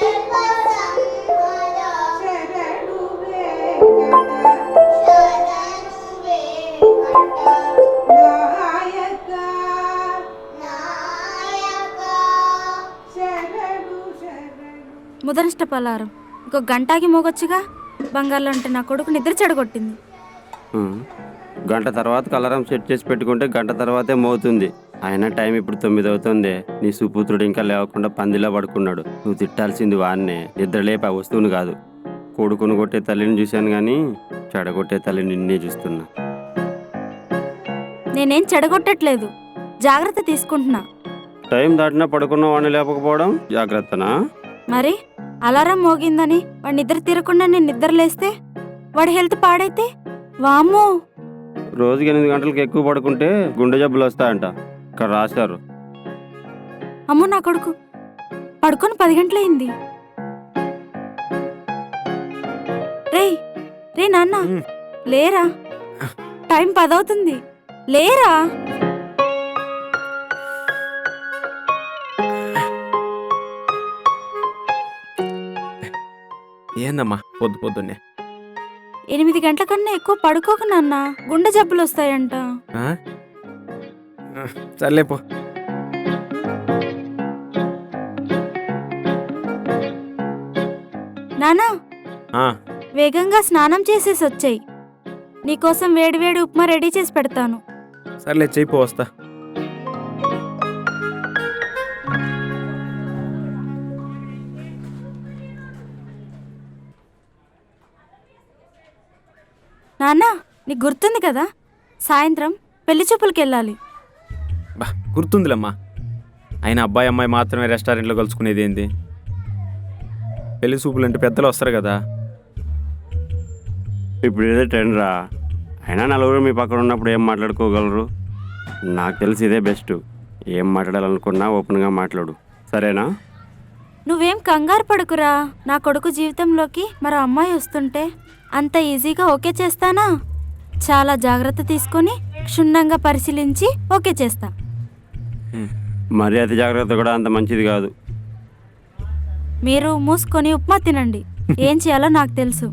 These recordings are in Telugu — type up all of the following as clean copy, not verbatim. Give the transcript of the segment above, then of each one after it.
శరణు వెంకట నాయక శరణు శరణు. ముదనష్ట పలారం ఇంకో గంటకి మోగొచ్చుగా. బంగారు అంటే నా కొడుకు నిద్ర చెడగొట్టింది. గంట తర్వాత అలారం సెట్ చేసి పెట్టుకుంటే గంట తర్వాతే మోతుంది. అయినా టైం ఇప్పుడు 9 అవుతుంది. నీ సుపుత్రుడు ఇంకా లేవకుండా పందిలా పడుకున్నాడు. నువ్వు తిట్టాల్సింది వాన్నే, నిద్ర లేపా వస్తువును కాదు. కొడుకును కొట్టే తల్లిని చూశాను కానీ చెడగొట్టే తల్లిని నిన్నే చూస్తున్నా. నేనేం చెడగొట్టట్లేదు, జాగ్రత్త తీసుకుంటున్నా. టైం దాటినా పడుకున్న వాడిని లేపకపోవడం జాగ్రత్తనా? మరి అలారం మోగిందని వాడి నిద్ర తీరకుండా నేను నిద్ర లేస్తే వాడి హెల్త్ పాడైతే వామ్మో. రోజుకి 8 గంటలకు ఎక్కువ పడుకుంటే గుండె జబ్బులు వస్తాయంట. ఇక్కడ రాశారు. అమ్మో నా కొడుకు పడుకొని 10 గంటలయింది. రేయ్ రే నాన్న లేరా, టైం 10 అవుతుంది, లేరా. ఏందమ్మా పొద్దున్నే 8 గంటల కన్నా ఎక్కువ పడుకోకు నాన్న, గుండె జబ్బులు వస్తాయంట. సర్లేపో. నానా వేగంగా స్నానం చేసేసి వచ్చాయి. నీకోసం వేడివేడి ఉప్మా రెడీ చేసి పెడతాను. సర్లే చేయిపో, వస్తా. నాన్నా నీకు గుర్తుంది కదా, సాయంత్రం పెళ్లి చూపులకి వెళ్ళాలి. బా గుర్తుందిలమ్మా. అయినా అబ్బాయి అమ్మాయి మాత్రమే రెస్టారెంట్లో కలుసుకునేది ఏంది? పెళ్లి చూపులు అంటే పెద్దలు వస్తారు కదా. ఇప్పుడు ఇదే ట్రెండ్ రా. అయినా నలుగురు మీ పక్కన ఉన్నప్పుడు ఏం మాట్లాడుకోగలరు? నాకు తెలిసి ఇదే బెస్ట్. ఏం మాట్లాడాలనుకున్నా ఓపెన్గా మాట్లాడు, సరేనా? నువ్వేం కంగారు పడుకురా. నా కొడుకు జీవితంలోకి మరో అమ్మాయి వస్తుంటే అంత ఈజీగా ఓకే చేస్తానా? చాలా జాగ్రత్త తీసుకొని క్షుణ్ణంగా పరిశీలించి ఓకే చేస్తా. మరి అతి జాగ్రత్త కూడా అంత మంచిది కాదు. మీరు మూసుకొని ఉప్మా తినండి, ఏం చేయాలో నాకు తెలుసు.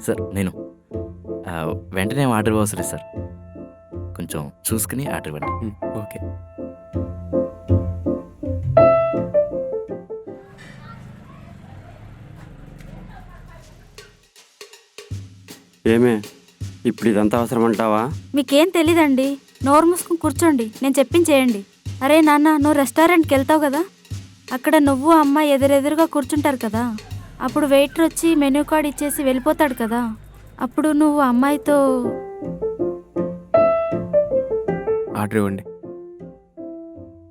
సార్ నేను వెంటనే ఆర్డర్ అవసరం సార్, కొంచెం చూసుకుని ఆర్డర్ ఇవ్వండి. ఓకే. ఏమే ఇప్పుడు ఇదంతా అవసరం అంటావా? మీకేం తెలీదండి, నోరు మూసుకుని కూర్చోండి, నేను చెప్పింది చేయండి. అరే నాన్న, నువ్వు రెస్టారెంట్కి వెళ్తావు కదా, అక్కడ నువ్వు అమ్మ ఎదురెదురుగా కూర్చుంటారు కదా. అప్పుడు వెయిటర్ వచ్చి మెనూ కార్డ్ ఇచ్చేసి వెళ్ళిపోతాడు కదా. అప్పుడు నువ్వు అమ్మాయితో ఆర్డర్ ఇవ్వండి.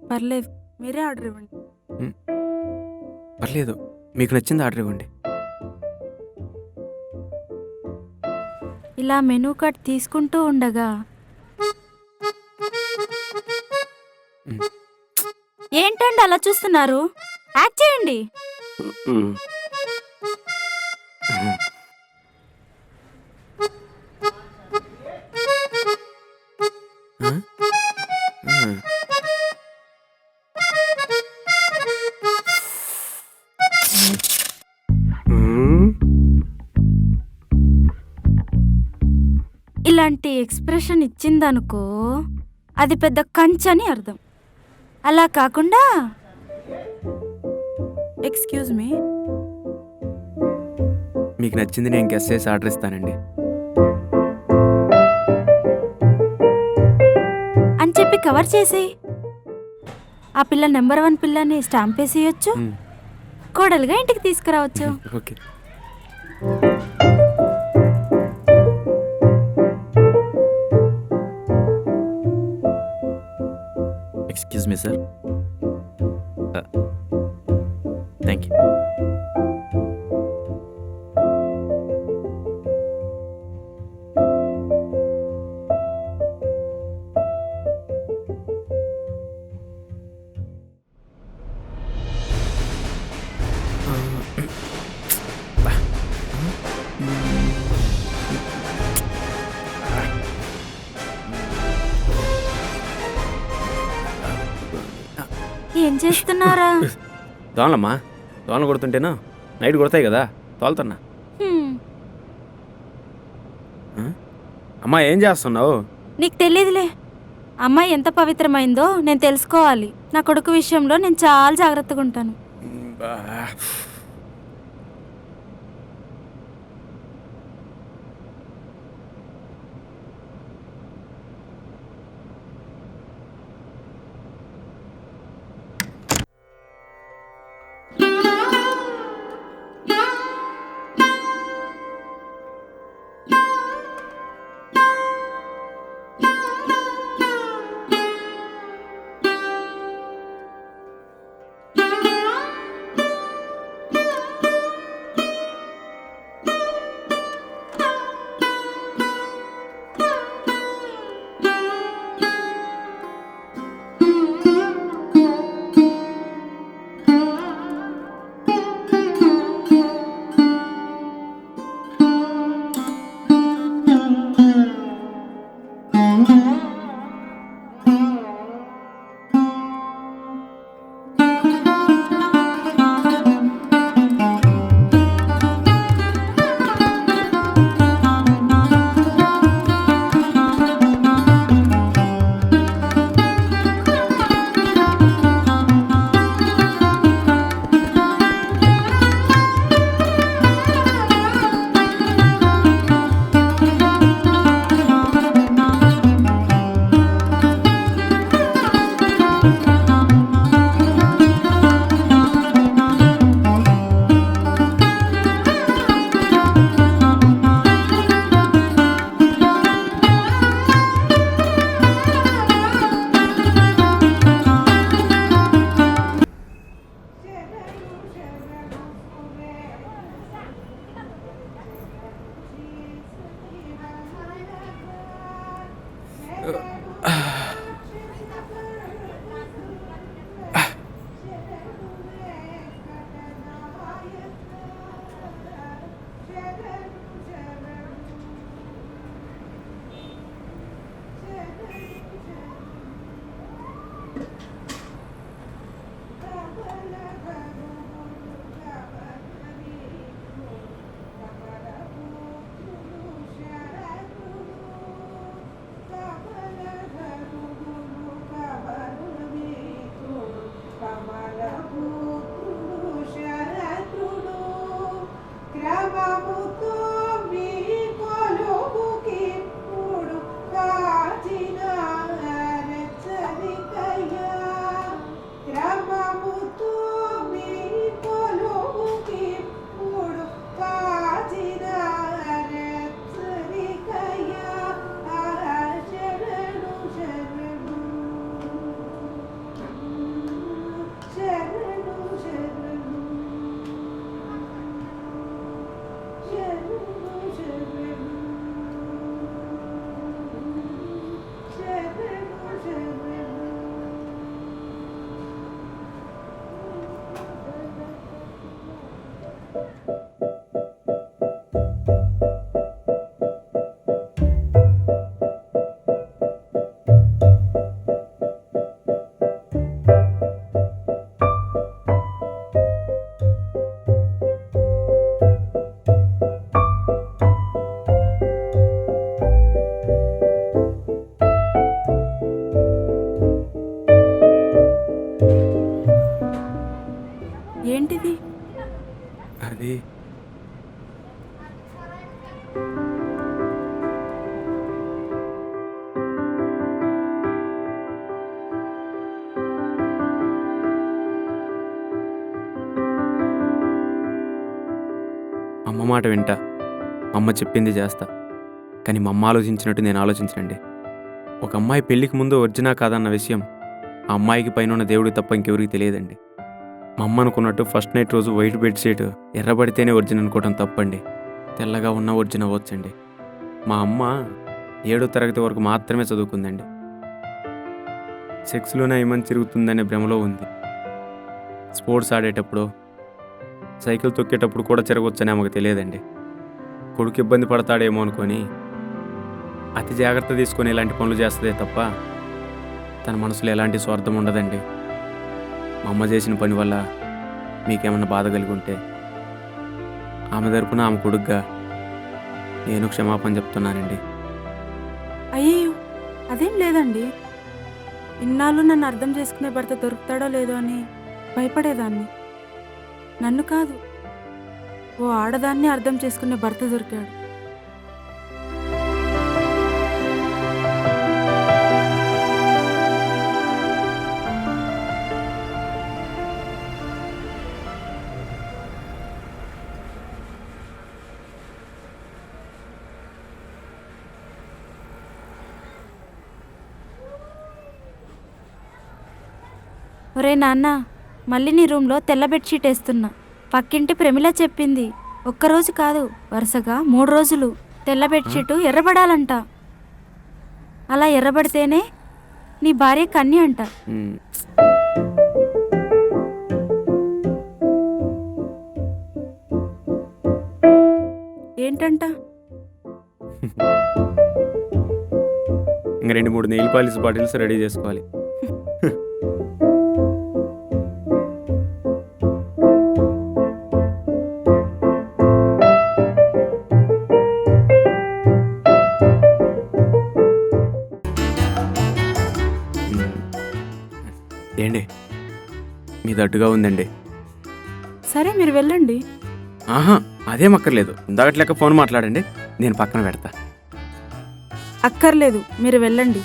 పర్లేదు మీరే ఆర్డర్ ఇవ్వండి. పర్లేదు, మీకు నచ్చింది ఆర్డర్ ఇవ్వండి. ఇలా మెనూ కార్డ్ తీసుకుంటూ ఉండగా ఏంటండి అలా చూస్తున్నారు? యాక్ట్ చేయండి. ఇలాంటి ఎక్స్ప్రెషన్ ఇచ్చిందనుకో అది పెద్ద కంచని అర్థం. అలా కాకుండా ఎక్స్క్యూజ్ మీ, మీకు నచ్చింది నేను గెస్ చేసి ఆర్డర్ ఇస్తానండి అని చెప్పి కవర్ చేసేయి. ఆ పిల్ల నెంబర్ 1 పిల్లని స్టాంప్ వేసేయచ్చు, కోడలుగా ఇంటికి తీసుకురావచ్చు. Okay. Excuse me sir. Thank you. ఏం చేస్తున్నారా? దోమలమ్మా, దోమలు కొడుతుంటేనా నైట్ కొడతాయి కదా, తోలుతున్నా. హ్మ్. అమ్మా ఏం చేస్తున్నావు? నీకు తెలియదులే, అమ్మాయి ఎంత పవిత్రమైందో నేను తెలుసుకోవాలి. నా కొడుకు విషయంలో నేను చాలా జాగ్రత్తగా ఉంటాను. ఏంటిది? అది అమ్మ మాట వింటా, అమ్మ చెప్పింది చేస్తా. కానీ మా అమ్మ ఆలోచించినట్టు నేను ఆలోచించనండి. ఒక అమ్మాయి పెళ్ళికి ముందు ఒరిజినా కాదన్న విషయం ఆ అమ్మాయికి పైన ఉన్న దేవుడికి తప్ప ఇంకెవరికి తెలియదండి. మా అమ్మ అనుకున్నట్టు ఫస్ట్ నైట్ రోజు వైట్ బెడ్షీట్ ఎర్రబడితేనే ఒరిజిన్ అనుకోవడం తప్పండి. తెల్లగా ఉన్న ఒరిజిన్ అవ్వచ్చండి. మా అమ్మ 7వ తరగతి వరకు మాత్రమే చదువుకుందండి. సెక్స్లోనే ఏమని తిరుగుతుందనే భ్రమలో ఉంది. స్పోర్ట్స్ ఆడేటప్పుడు, సైకిల్ తొక్కేటప్పుడు కూడా తిరగొచ్చని ఆమెకు తెలియదండి. కొడుకు ఇబ్బంది పడతాడేమో అనుకొని అతి జాగ్రత్త తీసుకొని ఇలాంటి పనులు చేస్తుందే తప్ప తన మనసులో ఎలాంటి స్వార్థం ఉండదండి. మా అమ్మ చేసిన పని వల్ల మీకేమన్నా బాధ కలిగి ఉంటే ఆమె తరపున ఆమె కొడుగ్గా నేను క్షమాపణ చెప్తున్నానండి. అయ్యో అదేం లేదండి. ఇన్నాళ్ళు నన్ను అర్థం చేసుకునే భర్త దొరుకుతాడో లేదో అని భయపడేదాన్ని. నన్ను కాదు, ఓ ఆడదాన్ని అర్థం చేసుకునే భర్త దొరికాడు. ఒరే నాన్న, మళ్ళీ నీ రూమ్లో తెల్ల బెడ్షీట్ వేస్తున్నా. పక్కింటి ప్రమిళ చెప్పింది, ఒక్కరోజు కాదు వరుసగా 3 రోజులు తెల్ల బెడ్షీటు ఎర్రబడాలంట. అలా ఎర్రబడితేనే నీ భార్య కన్య అంట. మ్మ్. ఏంటంట? ఇంకా 2-3 నెయిల్ పాలిష్ బాటిల్స్ రెడీ చేసుకోవాలి. ఏండి మీది అడ్డుగా ఉందండి. సరే మీరు వెళ్ళండి. ఆహా, అదేం అక్కర్లేదు. ఇందాకట్లేక ఫోన్ మాట్లాడండి, నేను పక్కన పెడతా. అక్కర్లేదు, మీరు వెళ్ళండి.